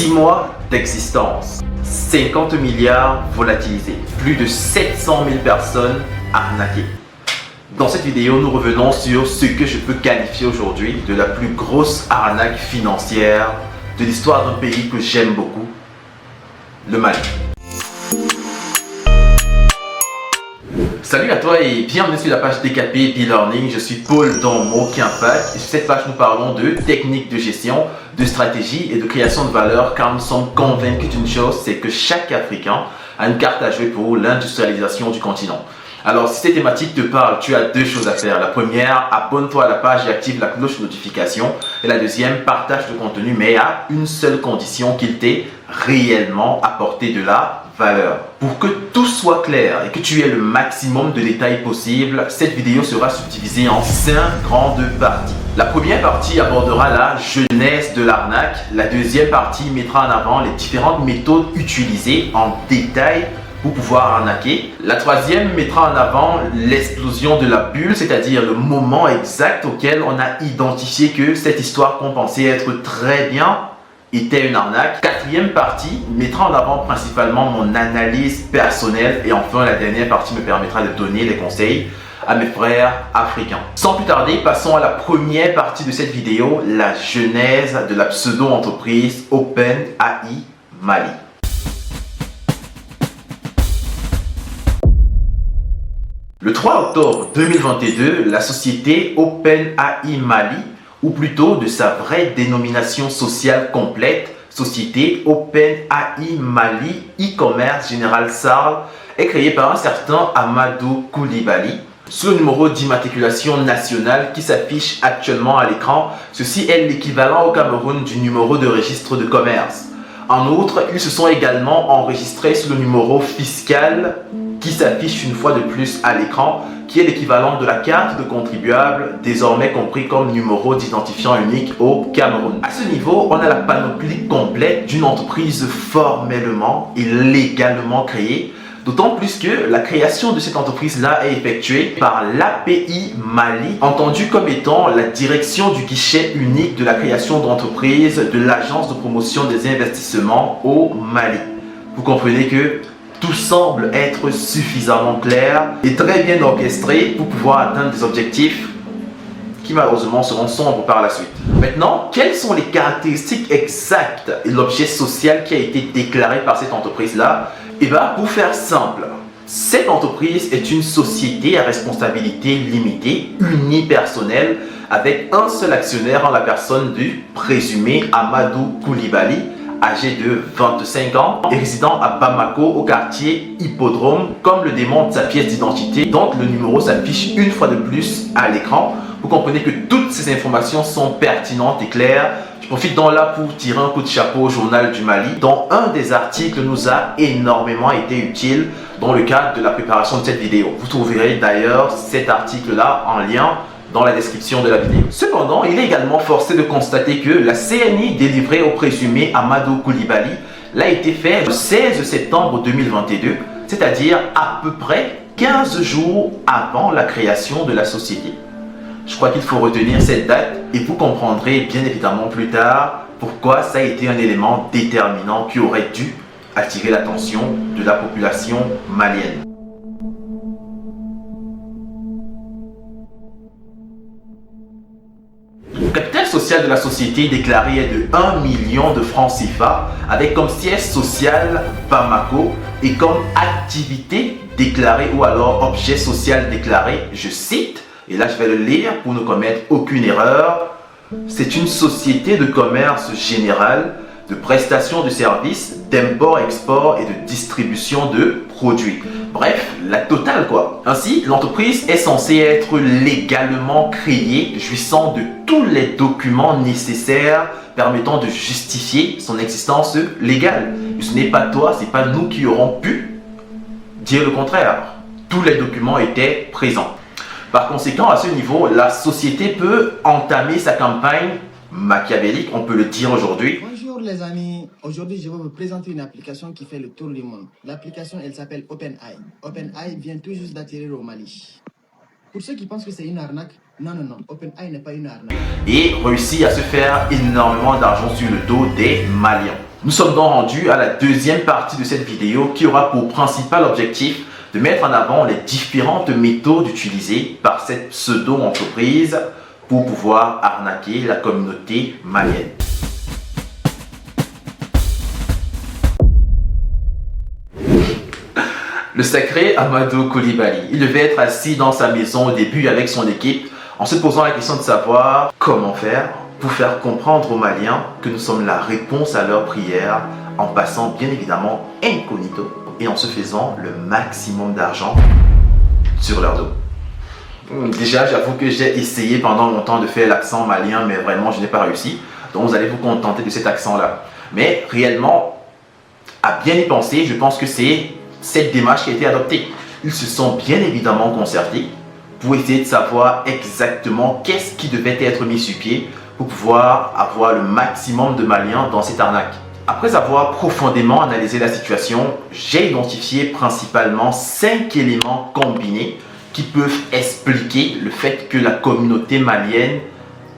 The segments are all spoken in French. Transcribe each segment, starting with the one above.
6 mois d'existence, 50 milliards volatilisés, plus de 700 000 personnes arnaquées. Dans cette vidéo, nous revenons sur ce que je peux qualifier aujourd'hui de la plus grosse arnaque financière de l'histoire d'un pays que j'aime beaucoup, le Mali. Salut à toi et bienvenue sur la page DKP B-Learning. Je suis Paul Donmo Kimpact et sur cette page nous parlons de techniques de gestion, de stratégie et de création de valeur, car nous sommes convaincus d'une chose, c'est que chaque Africain a une carte à jouer pour l'industrialisation du continent. Alors si cette thématique te parle, tu as deux choses à faire. La première, abonne-toi à la page et active la cloche de notification. Et la deuxième, partage le contenu, mais à une seule condition, qu'il t'ait réellement apporté de la valeur. Pour que tout soit clair et que tu aies le maximum de détails possible, cette vidéo sera subdivisée en 5 grandes parties. La première partie abordera la genèse de l'arnaque. La deuxième partie mettra en avant les différentes méthodes utilisées en détail pour pouvoir arnaquer. La troisième mettra en avant l'explosion de la bulle, c'est-à-dire le moment exact auquel on a identifié que cette histoire qu'on pensait être très bien était une arnaque. Quatrième partie mettra en avant principalement mon analyse personnelle. Et enfin, la dernière partie me permettra de donner les conseils à mes frères africains. Sans plus tarder, passons à la première partie de cette vidéo, la genèse de la pseudo-entreprise OpenAI Mali. Le 3 octobre 2022, la société OpenAI Mali, ou plutôt de sa vraie dénomination sociale complète, société OpenAI Mali e-commerce Général Sarl, est créée par un certain Amadou Koulibaly. Sous le numéro d'immatriculation nationale qui s'affiche actuellement à l'écran, ceci est l'équivalent au Cameroun du numéro de registre de commerce. En outre, ils se sont également enregistrés sous le numéro fiscal qui s'affiche une fois de plus à l'écran, qui est l'équivalent de la carte de contribuable, désormais compris comme numéro d'identifiant unique au Cameroun. À ce niveau, on a la panoplie complète d'une entreprise formellement et légalement créée, d'autant plus que la création de cette entreprise-là est effectuée par l'API Mali, entendu comme étant la direction du guichet unique de la création d'entreprise de l'Agence de promotion des investissements au Mali. Vous comprenez que tout semble être suffisamment clair et très bien orchestré pour pouvoir atteindre des objectifs qui malheureusement seront sombres par la suite. Maintenant, quelles sont les caractéristiques exactes et l'objet social qui a été déclaré par cette entreprise-là? Et bien, pour faire simple, cette entreprise est une société à responsabilité limitée, unipersonnelle, avec un seul actionnaire en la personne du présumé Amadou Koulibaly, âgé de 25 ans et résidant à Bamako au quartier Hippodrome, comme le démontre sa pièce d'identité. Donc le numéro s'affiche une fois de plus à l'écran. Vous comprenez que toutes ces informations sont pertinentes et claires. Je profite donc là pour tirer un coup de chapeau au Journal du Mali, dont un des articles nous a énormément été utile dans le cadre de la préparation de cette vidéo. Vous trouverez d'ailleurs cet article-là en lien dans la description de la vidéo. Cependant, il est également forcé de constater que la CNI délivrée au présumé Amadou Koulibaly l'a été faite le 16 septembre 2022, c'est-à-dire à peu près 15 jours avant la création de la société. Je crois qu'il faut retenir cette date et vous comprendrez bien évidemment plus tard pourquoi ça a été un élément déterminant qui aurait dû attirer l'attention de la population malienne. Le capital social de la société déclaré est de 1 million de francs CFA avec comme siège social Bamako et comme activité déclarée ou alors objet social déclaré, je cite, et là je vais le lire pour ne commettre aucune erreur, c'est une société de commerce général, de prestation de services, d'import-export et de distribution de produits. Bref, la totale quoi. Ainsi, l'entreprise est censée être légalement créée, jouissant de tous les documents nécessaires permettant de justifier son existence légale. Et ce n'est pas toi, ce n'est pas nous qui aurons pu dire le contraire. Tous les documents étaient présents. Par conséquent, à ce niveau, la société peut entamer sa campagne machiavélique, on peut le dire aujourd'hui. Bonjour les amis, aujourd'hui je vais vous présenter une application qui fait le tour du monde. L'application elle s'appelle OpenAI. OpenAI vient tout juste d'atterrir au Mali. Pour ceux qui pensent que c'est une arnaque, non, OpenAI n'est pas une arnaque. Et réussit à se faire énormément d'argent sur le dos des Maliens. Nous sommes donc rendus à la deuxième partie de cette vidéo qui aura pour principal objectif de mettre en avant les différentes méthodes utilisées par cette pseudo-entreprise pour pouvoir arnaquer la communauté malienne. Le sacré Amadou Coulibaly, il devait être assis dans sa maison au début avec son équipe en se posant la question de savoir comment faire pour faire comprendre aux Maliens que nous sommes la réponse à leurs prières en passant bien évidemment incognito et en se faisant le maximum d'argent sur leur dos. Déjà, j'avoue que j'ai essayé pendant longtemps de faire l'accent malien, mais vraiment je n'ai pas réussi. Donc vous allez vous contenter de cet accent-là. Mais réellement, à bien y penser, je pense que c'est cette démarche qui a été adoptée. Ils se sont bien évidemment concertés pour essayer de savoir exactement qu'est-ce qui devait être mis sur pied pour pouvoir avoir le maximum de Maliens dans cette arnaque. Après avoir profondément analysé la situation, j'ai identifié principalement 5 éléments combinés qui peuvent expliquer le fait que la communauté malienne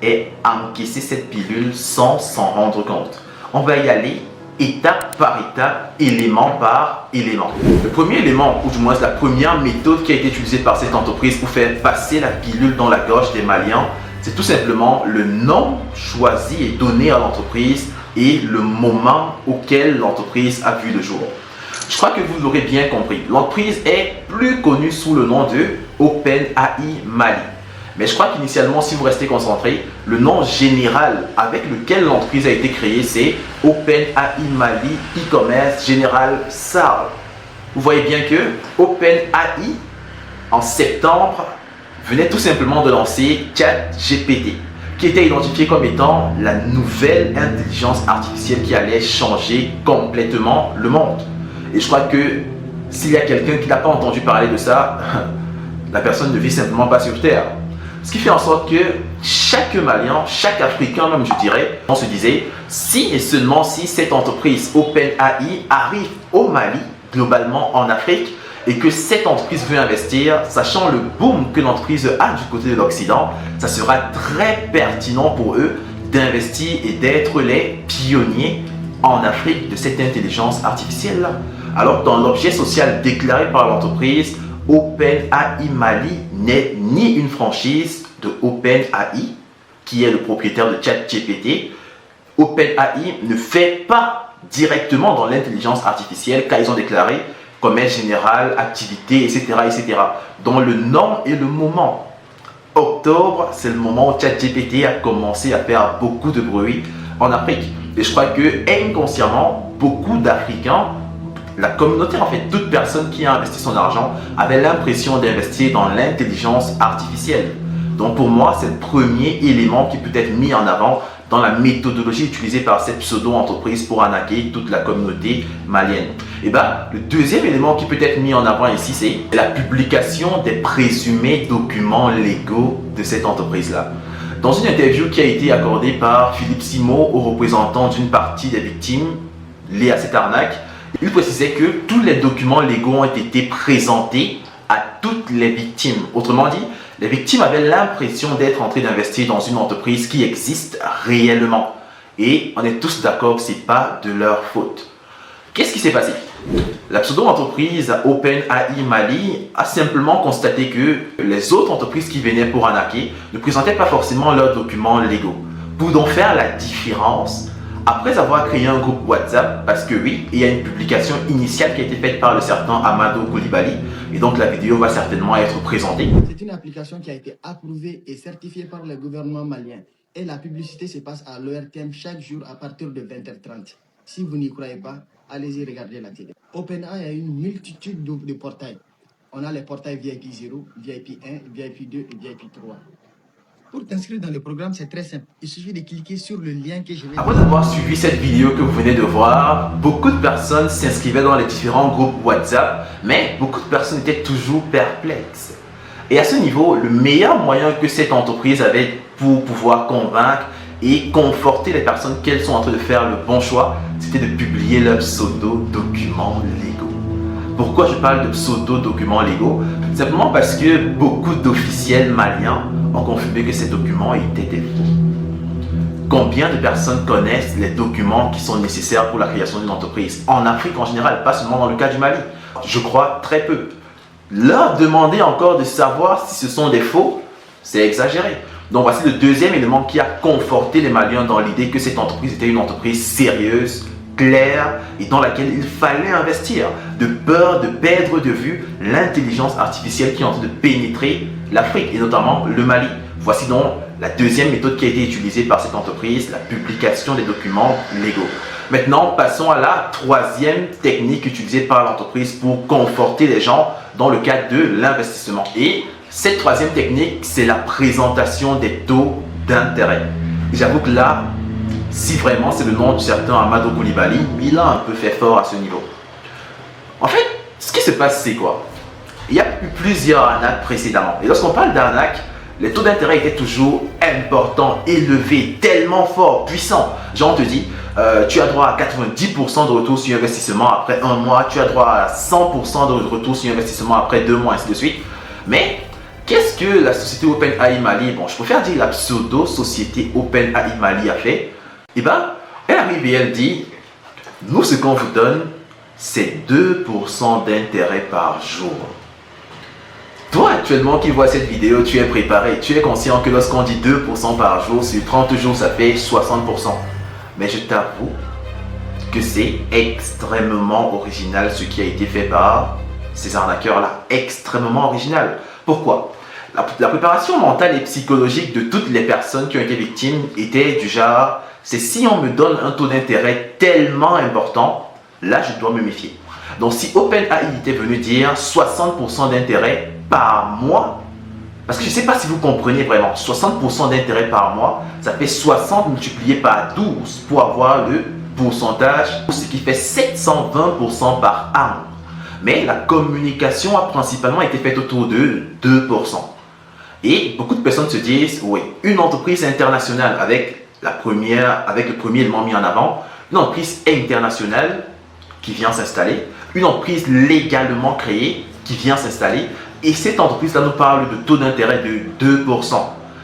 ait encaissé cette pilule sans s'en rendre compte. On va y aller étape par étape, élément par élément. Le premier élément, ou du moins la première méthode qui a été utilisée par cette entreprise pour faire passer la pilule dans la gorge des Maliens, c'est tout simplement le nom choisi et donné à l'entreprise et le moment auquel l'entreprise a vu le jour. Je crois que vous l'aurez bien compris. L'entreprise est plus connue sous le nom de OpenAI Mali. Mais je crois qu'initialement, si vous restez concentré, le nom général avec lequel l'entreprise a été créée, c'est OpenAI Mali E-Commerce General SAR. Vous voyez bien que OpenAI, en septembre, venait tout simplement de lancer ChatGPT, qui était identifié comme étant la nouvelle intelligence artificielle qui allait changer complètement le monde. Et je crois que s'il y a quelqu'un qui n'a pas entendu parler de ça, la personne ne vit simplement pas sur Terre. Ce qui fait en sorte que chaque Malien, chaque Africain même je dirais, on se disait, si et seulement si cette entreprise OpenAI arrive au Mali, globalement en Afrique, et que cette entreprise veut investir, sachant le boom que l'entreprise a du côté de l'Occident, ça sera très pertinent pour eux d'investir et d'être les pionniers en Afrique de cette intelligence artificielle. Alors dans l'objet social déclaré par l'entreprise, OpenAI Mali n'est ni une franchise de OpenAI, qui est le propriétaire de ChatGPT. OpenAI ne fait pas directement dans l'intelligence artificielle car ils ont déclaré commerce général, activité, etc., etc. Dans le nom et le moment. Octobre, c'est le moment où ChatGPT a commencé à faire beaucoup de bruit en Afrique. Et je crois que inconsciemment, beaucoup d'Africains, la communauté, en fait, toute personne qui a investi son argent avait l'impression d'investir dans l'intelligence artificielle. Donc pour moi, c'est le premier élément qui peut être mis en avant dans la méthodologie utilisée par cette pseudo-entreprise pour arnaquer toute la communauté malienne. Et le deuxième élément qui peut être mis en avant ici, c'est la publication des présumés documents légaux de cette entreprise-là. Dans une interview qui a été accordée par Philippe Simo aux représentants d'une partie des victimes liées à cette arnaque, il précisait que tous les documents légaux ont été présentés à toutes les victimes. Autrement dit, les victimes avaient l'impression d'être en train d'investir dans une entreprise qui existe réellement. Et on est tous d'accord que ce n'est pas de leur faute. Qu'est-ce qui s'est passé? La pseudo-entreprise OpenAI Mali a simplement constaté que les autres entreprises qui venaient pour arnaquer ne présentaient pas forcément leurs documents légaux. Pour donc faire la différence, après avoir créé un groupe WhatsApp, parce que oui, il y a une publication initiale qui a été faite par le certain Amadou Coulibaly, et donc la vidéo va certainement être présentée. C'est une application qui a été approuvée et certifiée par le gouvernement malien. Et la publicité se passe à l'ORTM chaque jour à partir de 20h30. Si vous n'y croyez pas, allez-y regarder la télé. OpenAI a une multitude de portails. On a les portails VIP 0, VIP 1, VIP 2 et VIP 3. Pour t'inscrire dans le programme, c'est très simple. Il suffit de cliquer sur le lien que je vais... Après avoir suivi cette vidéo que vous venez de voir, beaucoup de personnes s'inscrivaient dans les différents groupes WhatsApp, mais beaucoup de personnes étaient toujours perplexes. Et à ce niveau, le meilleur moyen que cette entreprise avait pour pouvoir convaincre et conforter les personnes qu'elles sont en train de faire le bon choix, c'était de publier leurs pseudo-documents légaux. Pourquoi je parle de pseudo-documents légaux? Simplement parce que beaucoup d'officiels maliens ont confirmé que ces documents étaient des faux. Combien de personnes connaissent les documents qui sont nécessaires pour la création d'une entreprise? En Afrique en général, pas seulement dans le cas du Mali. Je crois très peu. Leur demander encore de savoir si ce sont des faux, c'est exagéré. Donc voici le deuxième élément qui a conforté les Maliens dans l'idée que cette entreprise était une entreprise sérieuse, claire et dans laquelle il fallait investir, de peur de perdre de vue l'intelligence artificielle qui est en train de pénétrer l'Afrique et notamment le Mali. Voici donc la deuxième méthode qui a été utilisée par cette entreprise, la publication des documents légaux. Maintenant, passons à la troisième technique utilisée par l'entreprise pour conforter les gens dans le cadre de l'investissement. Et cette troisième technique, c'est la présentation des taux d'intérêt. J'avoue que là, si vraiment c'est le nom du certain Amadou Koulibaly, il a un peu fait fort à ce niveau. En fait, ce qui se passe, c'est quoi? Il y a eu plusieurs arnaques précédemment. Et lorsqu'on parle d'arnaque, les taux d'intérêt étaient toujours importants, élevés, tellement forts, puissants. Genre on te dit, tu as droit à 90% de retour sur investissement après un mois, tu as droit à 100% de retour sur investissement après 2 mois, ainsi de suite. Mais qu'est-ce que la société OpenAI Mali, bon je préfère dire la pseudo-société OpenAI Mali a fait? Eh bien, elle arrive et elle dit, nous ce qu'on vous donne, c'est 2% d'intérêt par jour. Toi actuellement qui vois cette vidéo, tu es préparé, tu es conscient que lorsqu'on dit 2% par jour, sur 30 jours ça fait 60%. Mais je t'avoue que c'est extrêmement original ce qui a été fait par ces arnaqueurs-là. Extrêmement original. Pourquoi? La préparation mentale et psychologique de toutes les personnes qui ont été victimes était du genre, c'est si on me donne un taux d'intérêt tellement important, là je dois me méfier. Donc si OpenAI était venu dire 60% d'intérêt par mois, parce que je ne sais pas si vous comprenez vraiment, 60% d'intérêt par mois, ça fait 60 multiplié par 12 pour avoir le pourcentage, ce qui fait 720% par an. Mais la communication a principalement été faite autour de 2%. Et beaucoup de personnes se disent, oui, une entreprise internationale avec le premier élément mis en avant, une entreprise internationale qui vient s'installer, une entreprise légalement créée qui vient s'installer, et cette entreprise-là nous parle de taux d'intérêt de 2%.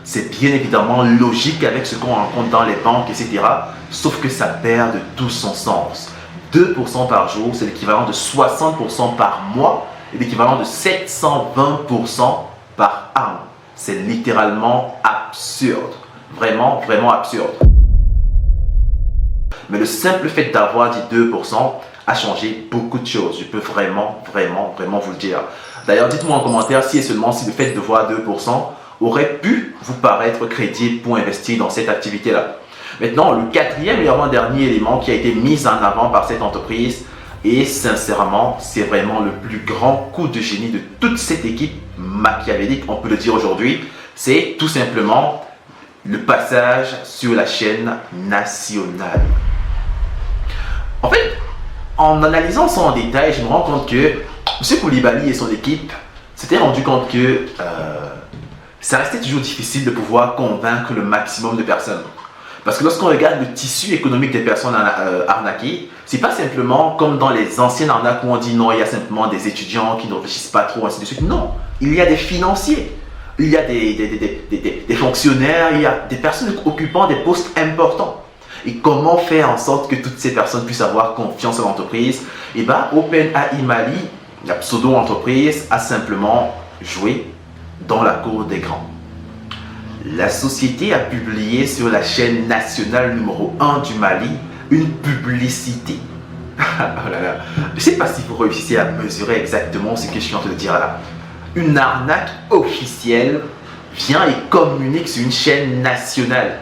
C'est bien évidemment logique avec ce qu'on rencontre dans les banques, etc. Sauf que ça perd de tout son sens. 2% par jour, c'est l'équivalent de 60% par mois et l'équivalent de 720% par an. C'est littéralement absurde. Vraiment, vraiment absurde. Mais le simple fait d'avoir dit 2% a changé beaucoup de choses. Je peux vraiment, vraiment, vraiment vous le dire. D'ailleurs, dites-moi en commentaire si et seulement si le fait de voir 2% aurait pu vous paraître crédible pour investir dans cette activité-là. Maintenant, le quatrième et avant-dernier élément qui a été mis en avant par cette entreprise, et sincèrement, c'est vraiment le plus grand coup de génie de toute cette équipe machiavélique, on peut le dire aujourd'hui, c'est tout simplement le passage sur la chaîne nationale. En fait, en analysant ça en détail, je me rends compte que M. Koulibaly et son équipe s'étaient rendu compte que ça restait toujours difficile de pouvoir convaincre le maximum de personnes. Parce que lorsqu'on regarde le tissu économique des personnes arnaquées, c'est pas simplement comme dans les anciennes arnaques où on dit non, il y a simplement des étudiants qui ne réfléchissent pas trop, ainsi de suite. Non, il y a des financiers, il y a des fonctionnaires, il y a des personnes occupant des postes importants. Et comment faire en sorte que toutes ces personnes puissent avoir confiance en l'entreprise? Et bien, OpenAI Mali, la pseudo-entreprise, a simplement joué dans la cour des grands. La société a publié sur la chaîne nationale numéro 1 du Mali une publicité. Oh là là. Je ne sais pas si vous réussissez à mesurer exactement ce que je suis en train de dire là. Une arnaque officielle vient et communique sur une chaîne nationale.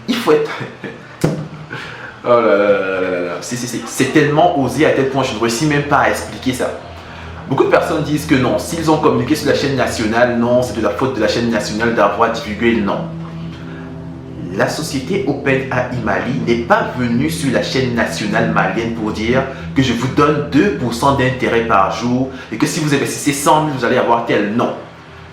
Il faut être... Oh là là là là. C'est tellement osé à tel point que je ne réussis même pas à expliquer ça. Beaucoup de personnes disent que non, s'ils ont communiqué sur la chaîne nationale, non, c'est de la faute de la chaîne nationale d'avoir divulgué le nom. La société OpenAI Mali n'est pas venue sur la chaîne nationale malienne pour dire que je vous donne 2% d'intérêt par jour et que si vous investissez 100 000, vous allez avoir tel. Non.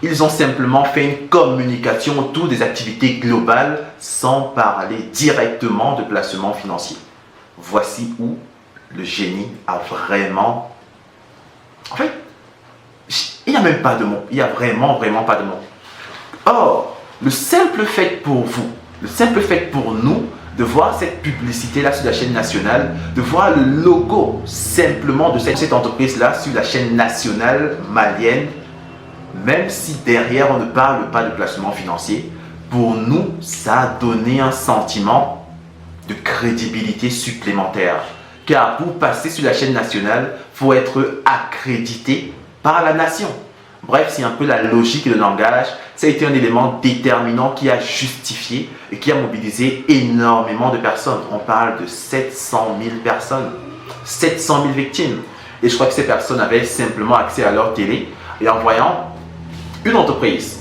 Ils ont simplement fait une communication autour des activités globales sans parler directement de placement financier. Voici où le génie a vraiment... En fait, il n'y a même pas de mots. Il n'y a vraiment, vraiment pas de mots. Or, le simple fait pour vous, Le simple fait pour nous de voir cette publicité-là sur la chaîne nationale, de voir le logo simplement de cette entreprise-là sur la chaîne nationale malienne, même si derrière on ne parle pas de placement financier, pour nous, ça a donné un sentiment de crédibilité supplémentaire. Car pour passer sur la chaîne nationale, il faut être accrédité par la nation. Bref, c'est un peu la logique de langage. Ça a été un élément déterminant qui a justifié et qui a mobilisé énormément de personnes. On parle de 700 000 personnes, 700 000 victimes. Et je crois que ces personnes avaient simplement accès à leur télé et en voyant une entreprise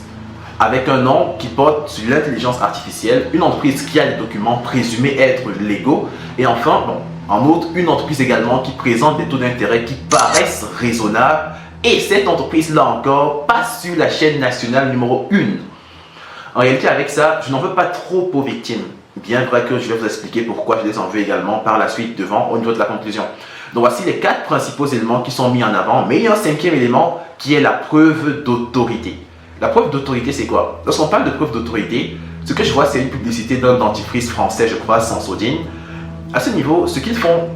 avec un nom qui porte sur l'intelligence artificielle, une entreprise qui a des documents présumés être légaux et enfin, en outre, une entreprise également qui présente des taux d'intérêt qui paraissent raisonnables. Et cette entreprise-là encore passe sur la chaîne nationale numéro 1. En réalité, avec ça, je n'en veux pas trop aux victimes. Bien vrai que je vais vous expliquer pourquoi je les en veux également par la suite devant au niveau de la conclusion. Donc voici les 4 principaux éléments qui sont mis en avant. Mais il y a un 5e élément qui est la preuve d'autorité. La preuve d'autorité, c'est quoi? Lorsqu'on parle de preuve d'autorité, ce que je vois, c'est une publicité d'un dentifrice français, je crois, Sensodyne. À ce niveau, ce qu'ils font,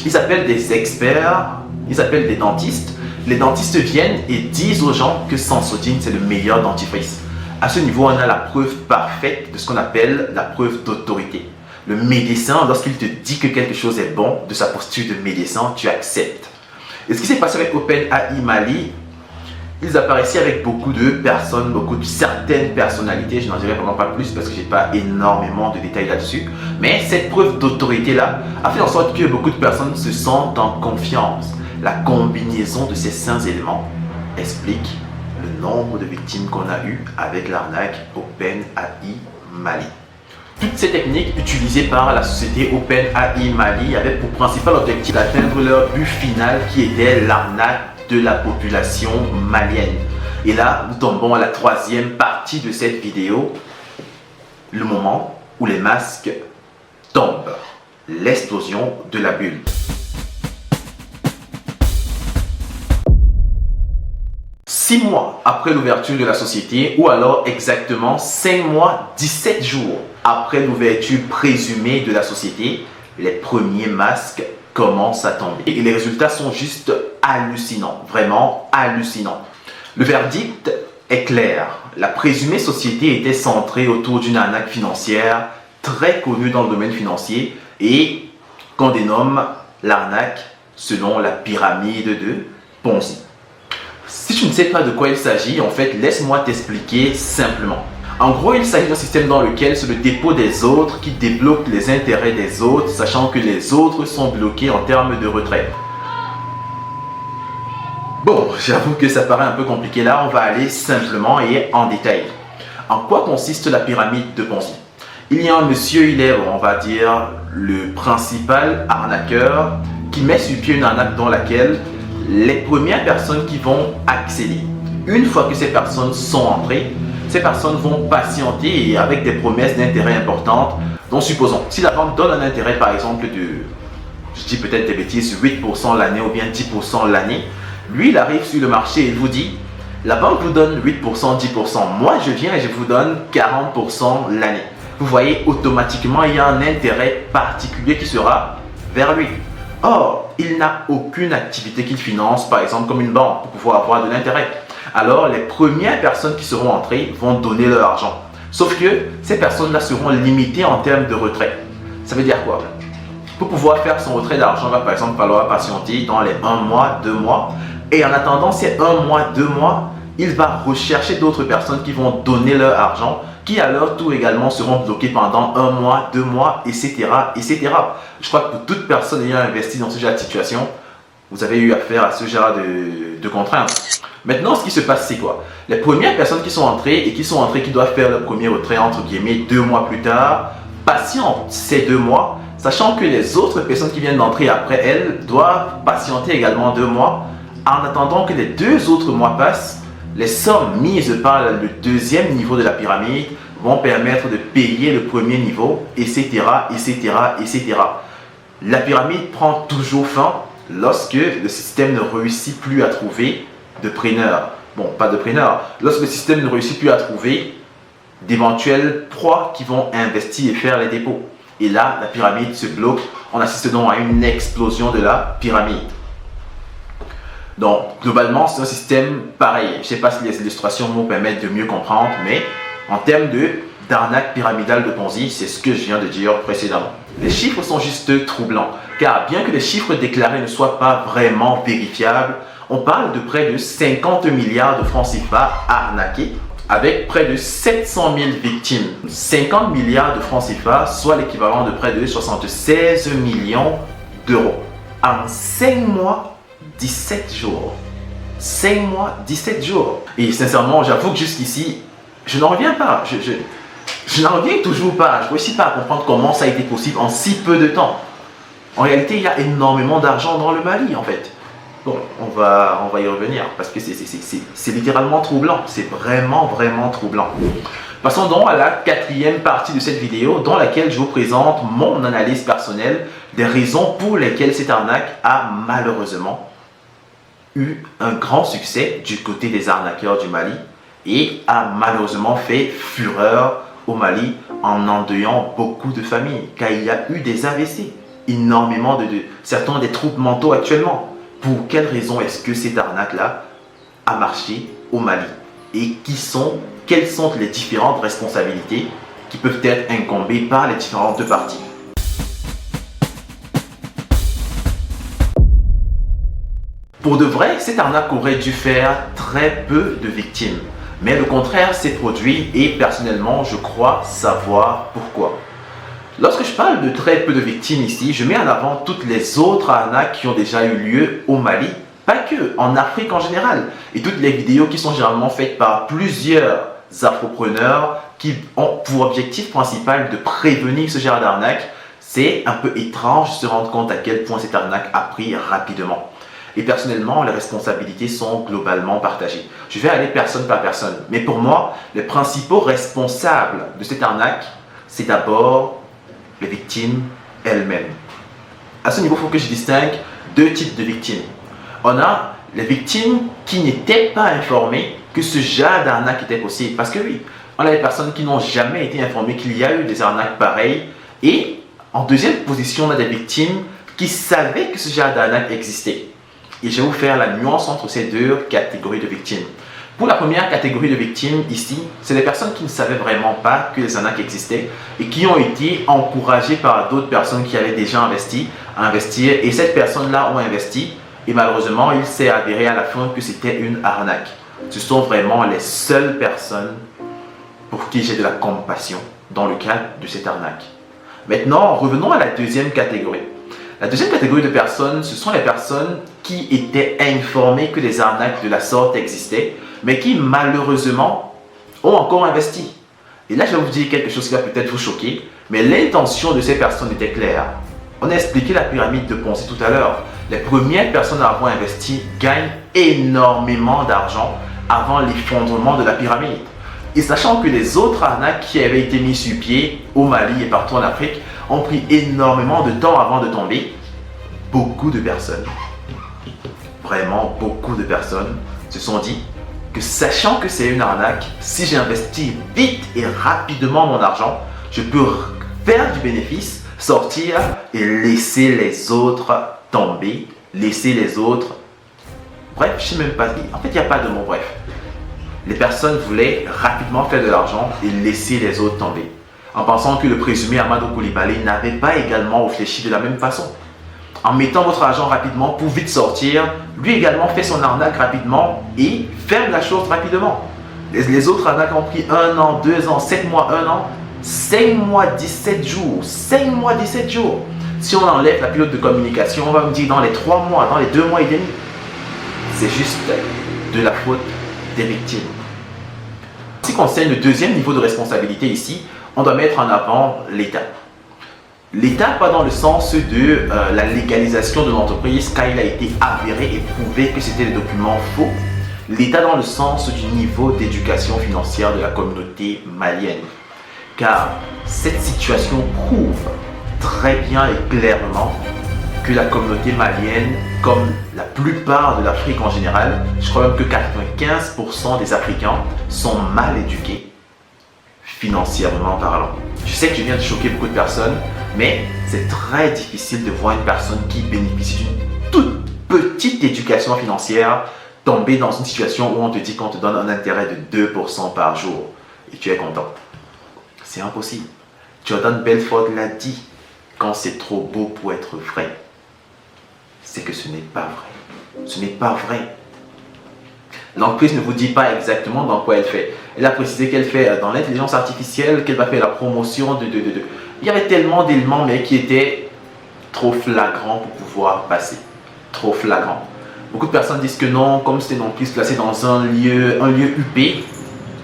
ils appellent des experts, ils appellent des dentistes. Les dentistes viennent et disent aux gens que Sensodyne, c'est le meilleur dentifrice. À ce niveau, on a la preuve parfaite de ce qu'on appelle la preuve d'autorité. Le médecin, lorsqu'il te dit que quelque chose est bon, de sa posture de médecin, tu acceptes. Et ce qui s'est passé avec OpenAI Mali, ils apparaissaient avec beaucoup de personnes, certaines personnalités. Je n'en dirai vraiment pas plus parce que je n'ai pas énormément de détails là-dessus. Mais cette preuve d'autorité-là a fait en sorte que beaucoup de personnes se sentent en confiance. La combinaison de ces 5 éléments explique le nombre de victimes qu'on a eues avec l'arnaque OpenAI Mali. Toutes ces techniques utilisées par la société OpenAI Mali avaient pour principal objectif d'atteindre leur but final qui était l'arnaque de la population malienne. Et là, nous tombons à la 3e partie de cette vidéo, le moment où les masques tombent, l'explosion de la bulle. 6 mois après l'ouverture de la société, ou alors exactement 5 mois, 17 jours après l'ouverture présumée de la société, les premiers masques commencent à tomber. Et les résultats sont juste hallucinants, vraiment hallucinants. Le verdict est clair. La présumée société était centrée autour d'une arnaque financière très connue dans le domaine financier et qu'on dénomme l'arnaque selon la pyramide de Ponzi. Si tu ne sais pas de quoi il s'agit, en fait, laisse-moi t'expliquer simplement. En gros, il s'agit d'un système dans lequel c'est le dépôt des autres qui débloque les intérêts des autres, sachant que les autres sont bloqués en termes de retrait. Bon, j'avoue que ça paraît un peu compliqué là, on va aller simplement et en détail. En quoi consiste la pyramide de Ponzi? Il y a un monsieur, il est, on va dire, le principal arnaqueur qui met sur pied une arnaque dans laquelle les premières personnes qui vont accéder, une fois que ces personnes sont entrées, ces personnes vont patienter et avec des promesses d'intérêt importantes. Donc supposons, si la banque donne un intérêt par exemple de, je dis peut-être des bêtises, 8% l'année ou bien 10% l'année, lui il arrive sur le marché et il vous dit, la banque vous donne 8%, 10%, moi je viens et je vous donne 40% l'année. Vous voyez, automatiquement il y a un intérêt particulier qui sera vers lui. Or, il n'a aucune activité qu'il finance, par exemple comme une banque, pour pouvoir avoir de l'intérêt. Alors, les premières personnes qui seront entrées vont donner leur argent. Sauf que ces personnes-là seront limitées en termes de retrait. Ça veut dire quoi? Pour pouvoir faire son retrait d'argent, il va par exemple falloir patienter dans les 1 mois, 2 mois. Et en attendant ces 1 mois, 2 mois, il va rechercher d'autres personnes qui vont donner leur argent, qui à leur tour également seront bloqués pendant 1 mois, 2 mois, etc., etc. Je crois que pour toute personne ayant investi dans ce genre de situation, vous avez eu affaire à ce genre de contraintes. Maintenant, ce qui se passe, c'est quoi? Les premières personnes qui sont entrées et qui doivent faire le premier retrait, entre guillemets, 2 mois plus tard, patientent ces 2 mois, sachant que les autres personnes qui viennent d'entrer après elles doivent patienter également 2 mois. En attendant que les 2 autres mois passent, les sommes mises par le 2e niveau de la pyramide vont permettre de payer le premier niveau, etc., etc., etc. La pyramide prend toujours fin lorsque le système ne réussit plus à trouver de preneurs. Bon, pas de preneurs. Lorsque le système ne réussit plus à trouver d'éventuelles proies qui vont investir et faire les dépôts. Et là, la pyramide se bloque. On assiste donc à une explosion de la pyramide. Donc, globalement, c'est un système pareil. Je ne sais pas si les illustrations vont permettre de mieux comprendre, mais en termes d'arnaque pyramidale de Ponzi, c'est ce que je viens de dire précédemment. Les chiffres sont juste troublants, car bien que les chiffres déclarés ne soient pas vraiment vérifiables, on parle de près de 50 milliards de francs CFA arnaqués, avec près de 700 000 victimes. 50 milliards de francs CFA, soit l'équivalent de près de 76 millions d'euros. En 5 mois, 17 jours. 5 mois, 17 jours. Et sincèrement, j'avoue que jusqu'ici, je n'en reviens pas. Je n'en reviens toujours pas. Je ne réussis pas à comprendre comment ça a été possible en si peu de temps. En réalité, il y a énormément d'argent dans le Mali, en fait. Bon, on va y revenir parce que c'est littéralement troublant. C'est vraiment troublant. Passons donc à la quatrième partie de cette vidéo dans laquelle je vous présente mon analyse personnelle des raisons pour lesquelles cette arnaque a malheureusement eu un grand succès du côté des arnaqueurs du Mali et a malheureusement fait fureur au Mali en endeuillant beaucoup de familles car il y a eu des AVC, énormément certains des troubles mentaux actuellement. Pour quelles raisons est-ce que cette arnaque-là a marché au Mali et quelles sont les différentes responsabilités qui peuvent être incombées par les différentes parties? Pour de vrai, cette arnaque aurait dû faire très peu de victimes. Mais le contraire s'est produit et personnellement, je crois savoir pourquoi. Lorsque je parle de très peu de victimes ici, je mets en avant toutes les autres arnaques qui ont déjà eu lieu au Mali, pas que, en Afrique en général. Et toutes les vidéos qui sont généralement faites par plusieurs afropreneurs qui ont pour objectif principal de prévenir ce genre d'arnaque. C'est un peu étrange de se rendre compte à quel point cette arnaque a pris rapidement. Et personnellement, les responsabilités sont globalement partagées. Je vais aller personne par personne. Mais pour moi, les principaux responsables de cette arnaque, c'est d'abord les victimes elles-mêmes. À ce niveau, il faut que je distingue deux types de victimes. On a les victimes qui n'étaient pas informées que ce genre d'arnaque était possible. Parce que oui, on a des personnes qui n'ont jamais été informées qu'il y a eu des arnaques pareilles. Et en deuxième position, on a des victimes qui savaient que ce genre d'arnaque existait. Et je vais vous faire la nuance entre ces deux catégories de victimes. Pour la première catégorie de victimes ici, c'est des personnes qui ne savaient vraiment pas que les arnaques existaient et qui ont été encouragées par d'autres personnes qui avaient déjà investi à investir. Et ces personnes-là ont investi et malheureusement, il s'est avéré à la fin que c'était une arnaque. Ce sont vraiment les seules personnes pour qui j'ai de la compassion dans le cadre de cette arnaque. Maintenant, revenons à la deuxième catégorie. La deuxième catégorie de personnes, ce sont les personnes qui étaient informées que des arnaques de la sorte existaient, mais qui malheureusement ont encore investi. Et là, je vais vous dire quelque chose qui va peut-être vous choquer, mais l'intention de ces personnes était claire. On a expliqué la pyramide de Ponzi tout à l'heure. Les premières personnes à avoir investi gagnent énormément d'argent avant l'effondrement de la pyramide. Et sachant que les autres arnaques qui avaient été mises sur pied au Mali et partout en Afrique ont pris énormément de temps avant de tomber, beaucoup de personnes, vraiment beaucoup de personnes, se sont dit que sachant que c'est une arnaque, si j'investis vite et rapidement mon argent, je peux faire du bénéfice, sortir et laisser les autres tomber, laisser les autres... Bref, je ne sais même pas... En fait, il n'y a pas de mot bref. Les personnes voulaient rapidement faire de l'argent et laisser les autres tomber, en pensant que le présumé Amadou Coulibaly n'avait pas également réfléchi de la même façon. En mettant votre argent rapidement pour vite sortir, lui également fait son arnaque rapidement et ferme la chose rapidement. Les autres arnaques ont pris 1 an, 2 ans, 7 mois, 1 an, 5 mois, 17 jours. 5 mois, 17 jours. Si on enlève la période de communication, on va me dire dans les 3 mois, dans les 2 mois et demi. C'est juste de la faute des victimes. En ce qui concerne le deuxième niveau de responsabilité ici, on doit mettre en avant l'État. L'État, pas dans le sens de la légalisation de l'entreprise, car il a été avéré et prouvé que c'était des documents faux. L'État dans le sens du niveau d'éducation financière de la communauté malienne. Car cette situation prouve très bien et clairement que la communauté malienne, comme la plupart de l'Afrique en général, je crois même que 95% des Africains sont mal éduqués financièrement parlant. Je sais que je viens de choquer beaucoup de personnes, mais c'est très difficile de voir une personne qui bénéficie d'une toute petite éducation financière tomber dans une situation où on te dit qu'on te donne un intérêt de 2% par jour et tu es content. C'est impossible. Jordan Belfort l'a dit, quand c'est trop beau pour être vrai, c'est que ce n'est pas vrai. Ce n'est pas vrai. L'entreprise ne vous dit pas exactement dans quoi elle fait. Elle a précisé qu'elle fait dans l'intelligence artificielle, qu'elle va faire la promotion de. Il y avait tellement d'éléments, mais qui étaient trop flagrants pour pouvoir passer. Trop flagrants. Beaucoup de personnes disent que non, comme c'est une entreprise placée dans un lieu huppé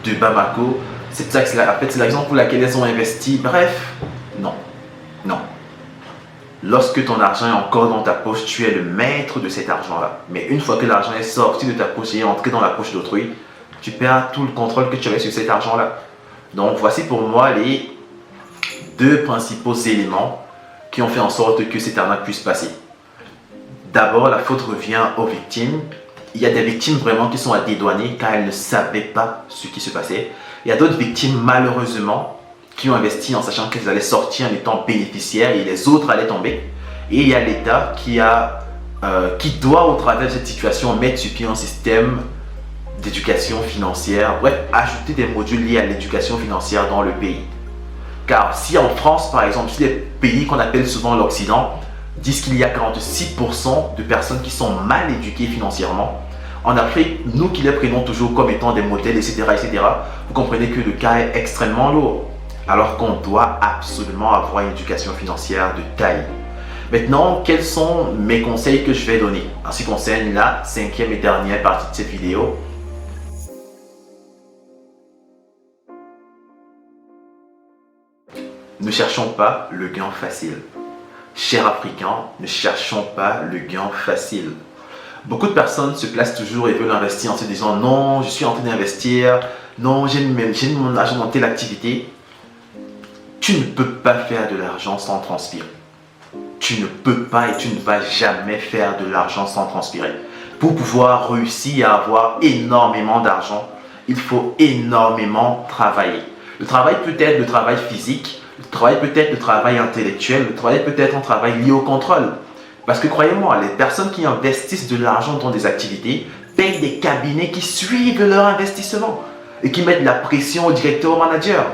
de Bamako, c'est ça que c'est en fait, c'est la raison pour laquelle elles ont investi. Bref, non. Non. Lorsque ton argent est encore dans ta poche, tu es le maître de cet argent-là. Mais une fois que l'argent est sorti de ta poche et est entré dans la poche d'autrui, tu perds tout le contrôle que tu avais sur cet argent-là. Donc voici pour moi les deux principaux éléments qui ont fait en sorte que cette arnaque puisse passer. D'abord, la faute revient aux victimes. Il y a des victimes vraiment qui sont à dédouaner car elles ne savaient pas ce qui se passait. Il y a d'autres victimes malheureusement qui ont investi en sachant qu'ils allaient sortir en étant bénéficiaires et les autres allaient tomber. Et il y a l'État qui doit, au travers de cette situation, mettre sur pied un système d'éducation financière, bref, ajouter des modules liés à l'éducation financière dans le pays. Car si en France, par exemple, si les pays qu'on appelle souvent l'Occident disent qu'il y a 46% de personnes qui sont mal éduquées financièrement, en Afrique, nous qui les prenons toujours comme étant des modèles, etc., vous comprenez que le cas est extrêmement lourd. Alors qu'on doit absolument avoir une éducation financière de taille. Maintenant, quels sont mes conseils que je vais donner en ce qui concerne la 5e et dernière partie de cette vidéo? Ne cherchons pas le gain facile. Chers Africains, ne cherchons pas le gain facile. Beaucoup de personnes se placent toujours et veulent investir en se disant « Non, je suis en train d'investir. Non, j'ai mon argent dans telle activité. » Tu ne peux pas faire de l'argent sans transpirer. Tu ne peux pas et tu ne vas jamais faire de l'argent sans transpirer. Pour pouvoir réussir à avoir énormément d'argent, il faut énormément travailler. Le travail peut être le travail physique, le travail peut être le travail intellectuel, le travail peut être un travail lié au contrôle. Parce que croyez-moi, les personnes qui investissent de l'argent dans des activités payent des cabinets qui suivent leur investissement et qui mettent la pression au directeur, au manager.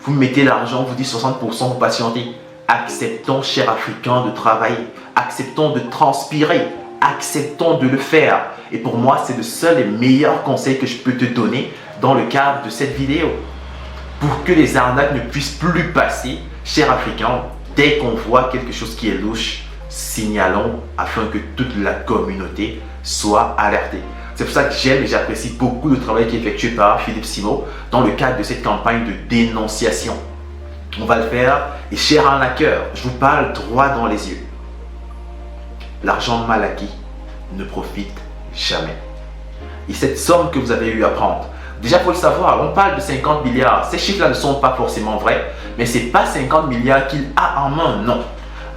Vous mettez l'argent, vous dites 60%, vous patientez. Acceptons, chers Africains, de travailler. Acceptons de transpirer. Acceptons de le faire. Et pour moi, c'est le seul et meilleur conseil que je peux te donner dans le cadre de cette vidéo. Pour que les arnaques ne puissent plus passer, chers Africains, dès qu'on voit quelque chose qui est louche, signalons afin que toute la communauté soit alertée. C'est pour ça que j'aime et j'apprécie beaucoup le travail qui est effectué par Philippe Simo dans le cadre de cette campagne de dénonciation. On va le faire et cher arnaqueur, je vous parle droit dans les yeux. L'argent mal acquis ne profite jamais. Et cette somme que vous avez eu à prendre, déjà il faut le savoir, on parle de 50 milliards. Ces chiffres-là ne sont pas forcément vrais, mais ce n'est pas 50 milliards qu'il a en main, non.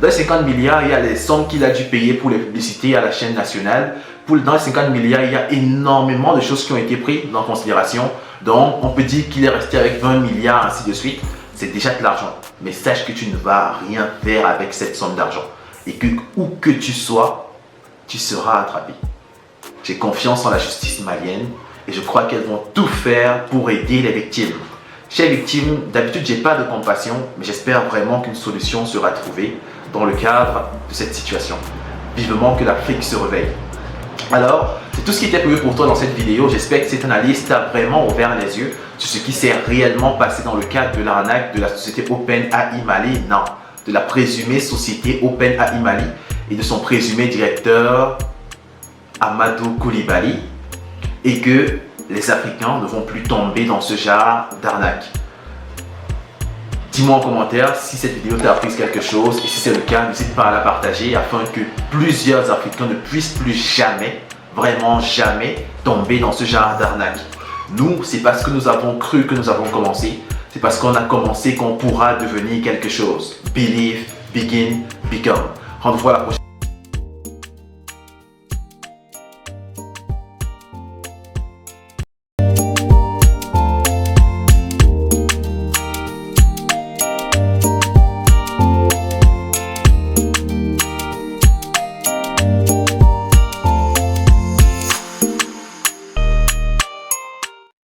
Dans les 50 milliards, il y a les sommes qu'il a dû payer pour les publicités à la chaîne nationale. Dans les 50 milliards, il y a énormément de choses qui ont été prises en considération. Donc, on peut dire qu'il est resté avec 20 milliards, ainsi de suite. C'est déjà de l'argent. Mais sache que tu ne vas rien faire avec cette somme d'argent. Et que, où que tu sois, tu seras attrapé. J'ai confiance en la justice malienne et je crois qu'elles vont tout faire pour aider les victimes. Chers victimes, d'habitude, je n'ai pas de compassion, mais j'espère vraiment qu'une solution sera trouvée dans le cadre de cette situation. Vivement que l'Afrique se réveille. Alors, c'est tout ce qui était prévu pour toi dans cette vidéo. J'espère que cette analyse t'a vraiment ouvert les yeux sur ce qui s'est réellement passé dans le cadre de l'arnaque de la société OpenAI Mali. Non, de la présumée société OpenAI Mali et de son présumé directeur Amadou Koulibaly. Et que les Africains ne vont plus tomber dans ce genre d'arnaque. Dis-moi en commentaire si cette vidéo t'a appris quelque chose et si c'est le cas, n'hésite pas à la partager afin que plusieurs Africains ne puissent plus jamais, vraiment jamais, tomber dans ce genre d'arnaque. Nous, c'est parce que nous avons cru que nous avons commencé, c'est parce qu'on a commencé qu'on pourra devenir quelque chose. Believe, begin, become. Rendez-vous à la prochaine.